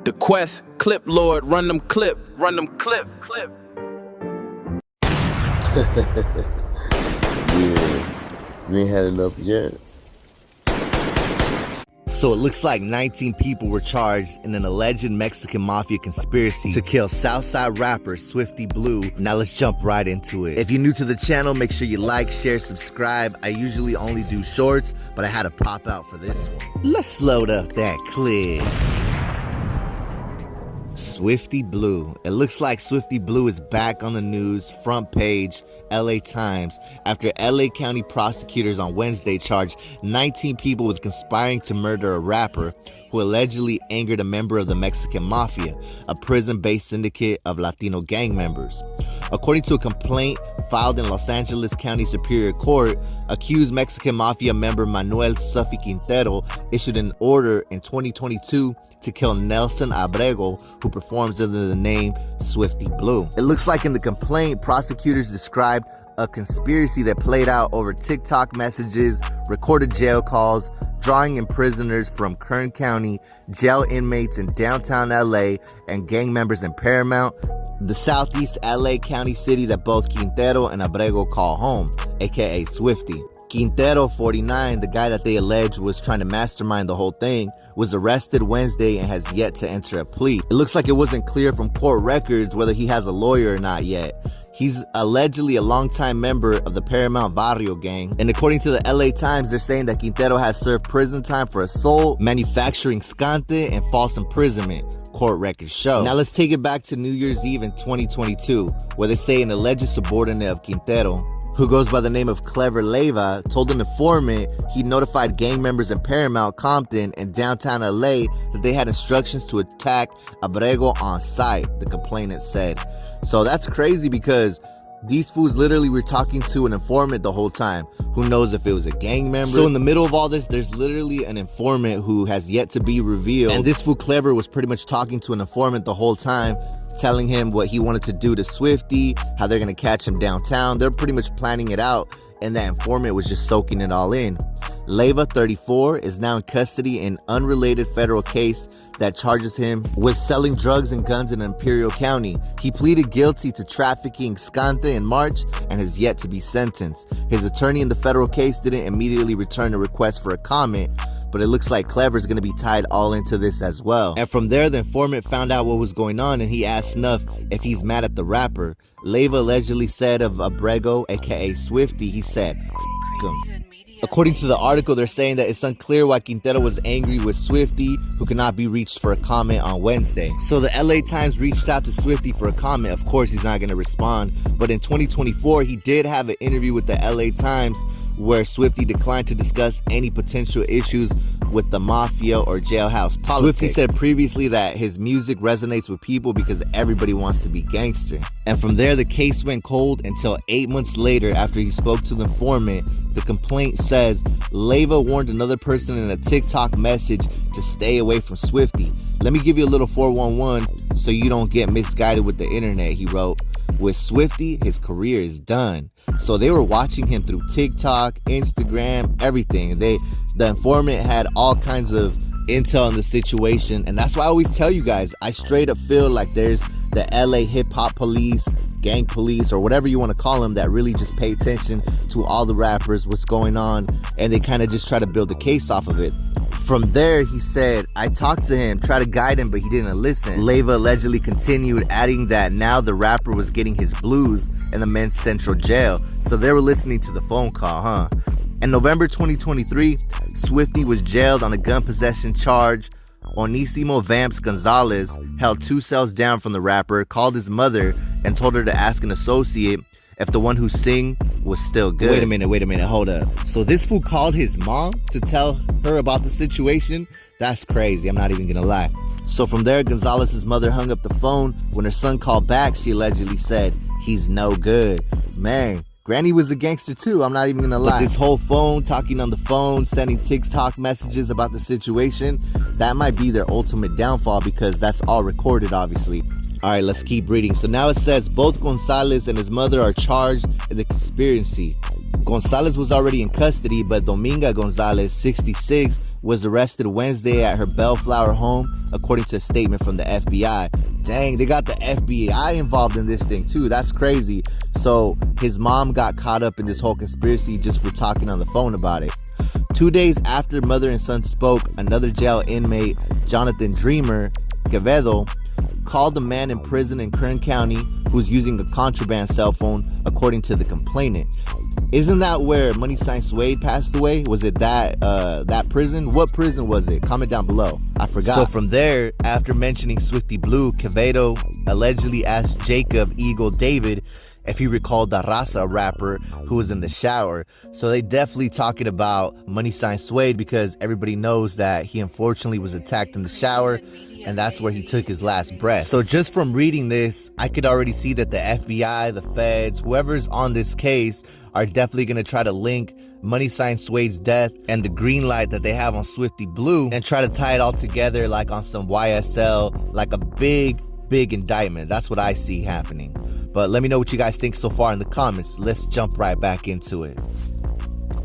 The Quest, Cliplord, run them clip. Yeah, you ain't had enough yet. So it looks like 19 people were charged in an alleged Mexican mafia conspiracy to kill Southside rapper Swifty Blue. Now let's jump right into it. If you're new to the channel, make sure you like, share, subscribe. I usually only do shorts, but I had to pop out for this one. Let's load up that clip. Swifty Blue. It looks like Swifty Blue is back on the news, front page, LA Times, after LA County prosecutors on Wednesday charged 19 people with conspiring to murder a rapper who allegedly angered a member of the Mexican Mafia, a prison-based syndicate of Latino gang members. According to a complaint filed in Los Angeles County Superior Court, accused Mexican Mafia member Manuel Sufi Quintero issued an order in 2022 to kill Nelson Abrego, who performs under the name Swifty Blue. It looks like in the complaint, prosecutors described a conspiracy that played out over TikTok messages, recorded jail calls, drawing in prisoners from Kern County, jail inmates in downtown LA, and gang members in Paramount, the southeast LA County city that both Quintero and Abrego call home, aka Swifty. Quintero, 49, the guy that they allege was trying to mastermind the whole thing, was arrested Wednesday and has yet to enter a plea. It looks like it wasn't clear from court records whether he has a lawyer or not yet. He's allegedly a longtime member of the Paramount Barrio gang, and according to the LA Times, they're saying that Quintero has served prison time for assault, manufacturing scante, and false imprisonment, court records show. Now let's take it back to New Year's Eve in 2022, where they say an alleged subordinate of Quintero, who goes by the name of Clever Leyva, told an informant he notified gang members in Paramount, Compton, and downtown LA that they had instructions to attack Abrego on sight, the complainant said. So that's crazy because these fools literally were talking to an informant the whole time. Who knows if it was a gang member? So in the middle of all this, there's literally an informant who has yet to be revealed. And this fool Clever was pretty much talking to an informant the whole time, telling him what he wanted to do to Swifty, how they're gonna catch him downtown. They're pretty much planning it out, and that informant was just soaking it all in. Leyva, 34, is now in custody in an unrelated federal case that charges him with selling drugs and guns in Imperial County. He pleaded guilty to trafficking scante in March and has yet to be sentenced. His attorney in the federal case didn't immediately return a request for a comment, but it looks like Clever's gonna be tied all into this as well. And from there, the informant found out what was going on, and he asked Snuff if he's mad at the rapper. Leyva allegedly said of Abrego, aka Swifty, he said, "F him." According to the article, they're saying that it's unclear why Quintero was angry with Swifty, who could not be reached for a comment on Wednesday. So the LA Times reached out to Swifty for a comment. Of course, he's not going to respond. But in 2024, he did have an interview with the LA Times where Swifty declined to discuss any potential issues with the mafia or jailhouse politics. Swifty said previously that his music resonates with people because everybody wants to be gangster. And from there, the case went cold until 8 months later after he spoke to the informant. The complaint says Leyva warned another person in a TikTok message to stay away from Swifty. "Let me give you a little 411 so you don't get misguided with the internet," he wrote. With Swifty, his career is done. So they were watching him through TikTok, Instagram, everything. The informant had all kinds of intel on the situation, and that's why I always tell you guys, I straight up feel like there's the LA hip-hop police, gang police, or whatever you want to call them, that really just pay attention to all the rappers, what's going on, and they kind of just try to build a case off of it. From there, he said, "I talked to him, tried to guide him, but he didn't listen." Leyva allegedly continued, adding that now the rapper was getting his blues in the men's central jail, so they were listening to the phone call, huh? In November 2023, Swifty was jailed on a gun possession charge. Onisimo Vamps Gonzalez held 2 cells down from the rapper, called his mother, and told her to ask an associate if the one who sing was still good. Wait a minute, hold up. So this fool called his mom to tell her about the situation? That's crazy, I'm not even gonna lie. So from there, Gonzalez's mother hung up the phone. When her son called back, she allegedly said, "He's no good." Man, Granny was a gangster too, I'm not even gonna lie. But this whole phone, talking on the phone, sending TikTok messages about the situation, that might be their ultimate downfall because that's all recorded, obviously. All right, let's keep reading. So now it says both Gonzalez and his mother are charged in the conspiracy. Gonzalez was already in custody, but Dominga Gonzalez, 66, was arrested Wednesday at her Bellflower home, according to a statement from the FBI. Dang, they got the FBI involved in this thing too. That's crazy. So his mom got caught up in this whole conspiracy just for talking on the phone about it. 2 days after mother and son spoke, another jail inmate, Jonathan Dreamer Quevedo, called the man in prison in Kern County who was using a contraband cell phone, according to the complainant. Isn't that where Money Sign Suede passed away? Was it that prison? What prison was it? Comment down below. I forgot. So from there, after mentioning Swifty Blue, Quevedo allegedly asked Jacob Eagle David if he recalled the Raza rapper who was in the shower. So they definitely talking about Money Sign Suede, because everybody knows that he unfortunately was attacked in the shower, and that's where he took his last breath. So just from reading this, I could already see that the FBI, the feds, whoever's on this case are definitely going to try to link Money Sign Suede's death and the green light that they have on Swifty Blue and try to tie it all together like on some YSL, like a big indictment. That's what I see happening. But let me know what you guys think so far in the comments. Let's jump right back into it.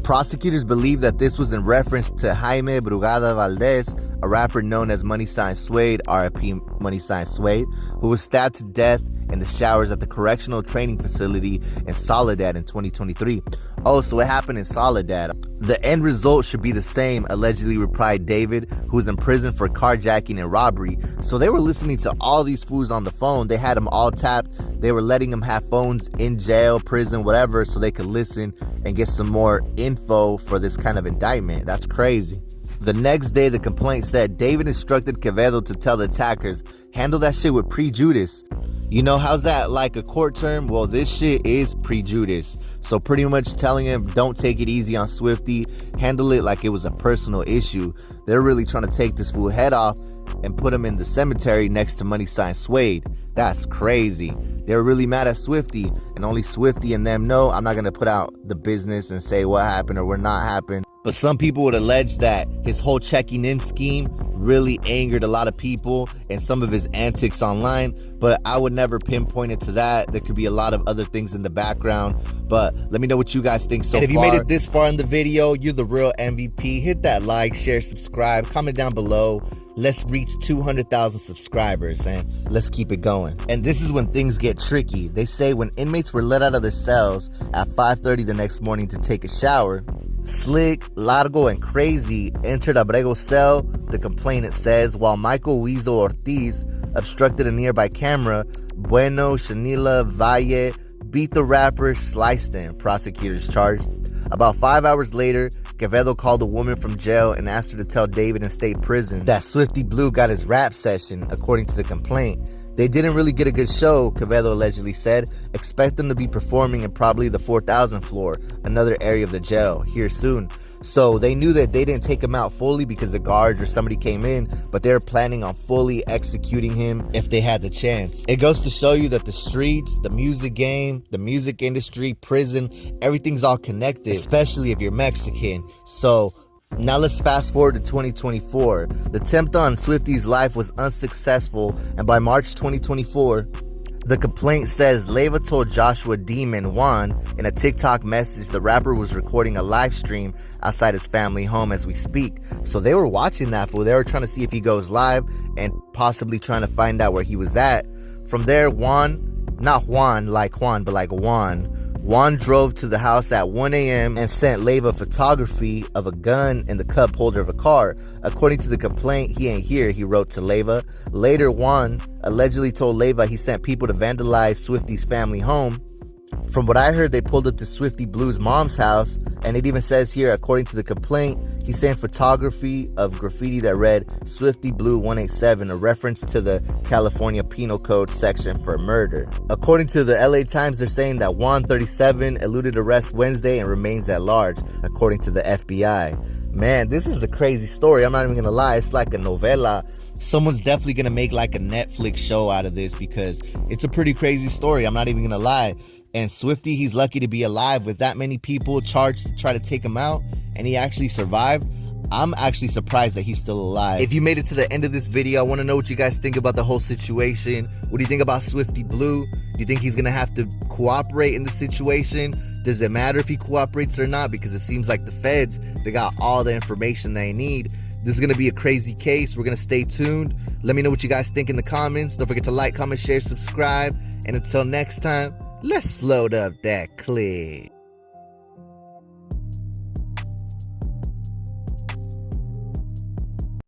Prosecutors believe that this was in reference to Jaime Brugada Valdez, a rapper known as Money Sign Suede, RIP Money Sign Suede, who was stabbed to death in the showers at the correctional training facility in Soledad in 2023. Oh, so it happened in Soledad. The end result should be the same, allegedly replied David, who was in prison for carjacking and robbery. So they were listening to all these fools on the phone. They had them all tapped. They were letting them have phones in jail, prison, whatever, so they could listen and get some more info for this kind of indictment. That's crazy. The next day, the complaint said David instructed Quevedo to tell the attackers, handle that shit with prejudice. You know, how's that like a court term? Well, this shit is prejudice. So pretty much telling him, don't take it easy on Swifty, handle it like it was a personal issue. They're really trying to take this fool head off and put him in the cemetery next to Money Sign Suede. That's crazy. They were really mad at Swifty, and only Swifty and them know. I'm not going to put out the business and say what happened or what not happened. But some people would allege that his whole checking in scheme really angered a lot of people and some of his antics online, but I would never pinpoint it to that. There could be a lot of other things in the background, but let me know what you guys think so far. And if you made it this far in the video, you're the real MVP. Hit that like, share, subscribe, comment down below. Let's reach 200,000 subscribers and let's keep it going. And this is when things get tricky. They say when inmates were let out of their cells at 5:30 the next morning to take a shower, Slick, Largo, and Crazy entered Abrego's cell, the complainant says, while Michael Weasel Ortiz obstructed a nearby camera. Bueno, Shanila, Valle beat the rapper, sliced him, prosecutors charged. About 5 hours later, Quevedo called a woman from jail and asked her to tell David in state prison that Swifty Blue got his rap session, according to the complaint. They didn't really get a good show, Quevedo allegedly said. Expect them to be performing in probably the 4,000 floor, another area of the jail, here soon. So they knew that they didn't take him out fully because the guards or somebody came in, but they were planning on fully executing him if they had the chance. It goes to show you that the streets, the music game, the music industry, prison, everything's all connected, especially if you're Mexican. So now let's fast forward to 2024. The attempt on Swifty's life was unsuccessful, and by March 2024, the complaint says Leyva told Joshua Demon Juan in a TikTok message the rapper was recording a live stream outside his family home as we speak. So they were watching that fool. They were trying to see if he goes live and possibly trying to find out where he was at. From there, Juan, not Juan like Juan, but like Juan drove to the house at 1 a.m. and sent Leyva photography of a gun in the cup holder of a car. According to the complaint, he ain't here, he wrote to Leyva. Later, Juan allegedly told Leyva he sent people to vandalize Swifty's family home. From what I heard, they pulled up to Swifty Blue's mom's house, and it even says here, according to the complaint, he sent photography of graffiti that read Swifty Blue 187, a reference to the California Penal Code section for murder. According to the LA Times, they're saying that Juan, 37, eluded arrest Wednesday and remains at large, according to the FBI. Man, this is a crazy story. I'm not even gonna lie. It's like a novela. Someone's definitely gonna make like a Netflix show out of this because it's a pretty crazy story. I'm not even gonna lie. And Swifty, he's lucky to be alive with that many people charged to try to take him out, and he actually survived. I'm actually surprised that he's still alive. If you made it to the end of this video, I want to know what you guys think about the whole situation. What do you think about Swifty Blue? Do you think he's gonna have to cooperate in the situation? Does it matter if he cooperates or not? Because it seems like the feds, they got all the information they need. This is going to be a crazy case. We're going to stay tuned. Let me know what you guys think in the comments. Don't forget to like, comment, share, subscribe. And until next time, let's load up that clip.